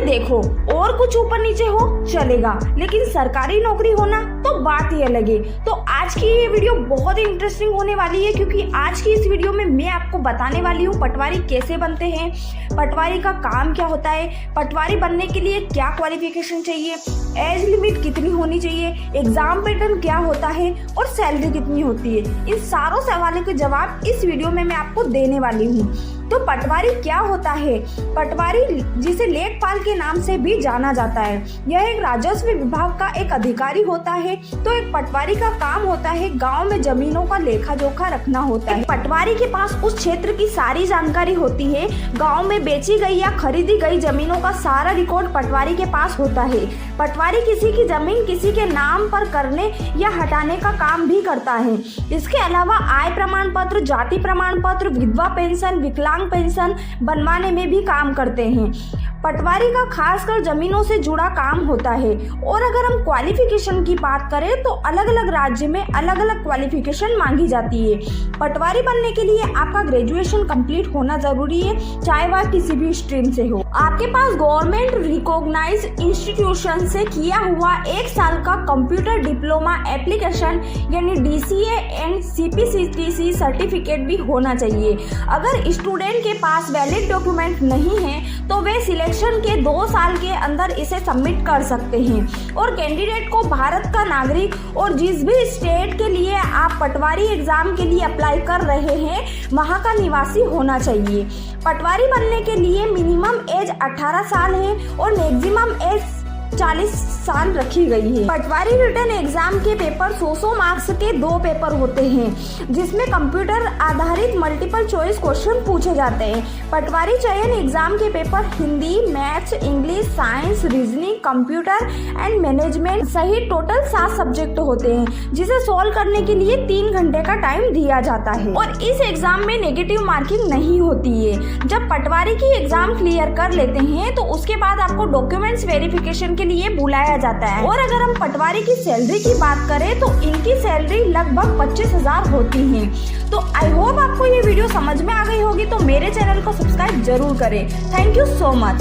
देखो, और कुछ ऊपर नीचे हो चलेगा, लेकिन सरकारी नौकरी होना तो बात ही अलग है। तो आज की ये वीडियो बहुत ही इंटरेस्टिंग होने वाली है, क्योंकि आज की इस वीडियो में मैं आपको बताने वाली हूँ पटवारी कैसे बनते हैं, पटवारी का काम क्या होता है, पटवारी बनने के लिए क्या क्वालिफिकेशन चाहिए, एज लिमिट कितनी होनी चाहिए, एग्जाम पैटर्न क्या होता है और सैलरी कितनी होती है। इन सारों सवालों के जवाब इस वीडियो में मैं आपको देने वाली हूँ। तो पटवारी क्या होता है? पटवारी, जिसे लेखपाल के नाम से भी जाना जाता है, यह एक राजस्व विभाग का एक अधिकारी होता है। तो एक पटवारी का काम होता है गांव में जमीनों का लेखा जोखा रखना होता है। पटवारी के पास उस क्षेत्र की सारी जानकारी होती है। गांव में बेची गई या खरीदी गई जमीनों का सारा रिकॉर्ड पटवारी के पास होता है। पटवारी किसी की जमीन किसी के नाम पर करने या हटाने का काम भी करता है। इसके अलावा आय प्रमाण पत्र, जाति प्रमाण पत्र, विधवा पेंशन, विकलांग पेंशन बनवाने में भी काम करते हैं। पटवारी का खासकर जमीनों से जुड़ा काम होता है। और अगर हम क्वालिफिकेशन की बात करें तो अलग अलग राज्य में अलग अलग क्वालिफिकेशन मांगी जाती है। पटवारी बनने के लिए आपका ग्रेजुएशन कंप्लीट होना जरूरी है, चाहे वह किसी भी स्ट्रीम से हो। आपके पास गवर्नमेंट रिकॉग्नाइज इंस्टीट्यूशन से किया हुआ 1 साल का कंप्यूटर डिप्लोमा एप्लीकेशन यानी DCA एंड CPCTC सर्टिफिकेट भी होना चाहिए। अगर स्टूडेंट के पास वैलिड डॉक्यूमेंट नहीं है तो वे सिलेक्शन के 2 साल के अंदर इसे सबमिट कर सकते हैं। और कैंडिडेट को भारत का नागरिक और जिस भी स्टेट के लिए आप पटवारी एग्जाम के लिए अप्लाई कर रहे हैं वहाँ का निवासी होना चाहिए। पटवारी बनने के लिए मिनिमम एज 18 साल है और मैक्सिमम एज 40 साल रखी गई है। पटवारी रिटन एग्जाम के पेपर 100 मार्क्स के 2 पेपर होते हैं, जिसमें कंप्यूटर आधारित मल्टीपल चॉइस क्वेश्चन पूछे जाते हैं। पटवारी चयन एग्जाम के paper Hindi, maths, English, science, reasoning, computer and management सहित टोटल 7 सब्जेक्ट होते हैं, जिसे सॉल्व करने के लिए 3 घंटे का टाइम दिया जाता है। और इस एग्जाम में नेगेटिव मार्किंग नहीं होती है। जब पटवारी की एग्जाम क्लियर कर लेते हैं तो उसके बाद आपको डॉक्यूमेंट्स वेरिफिकेशन के लिए बुलाया जाता है। और अगर हम पटवारी की सैलरी की बात करें तो इनकी सैलरी लगभग 25,000 होती है। तो आई होप आपको ये वीडियो समझ में आ गई होगी। तो मेरे चैनल को सब्सक्राइब जरूर करें। Thank you so much.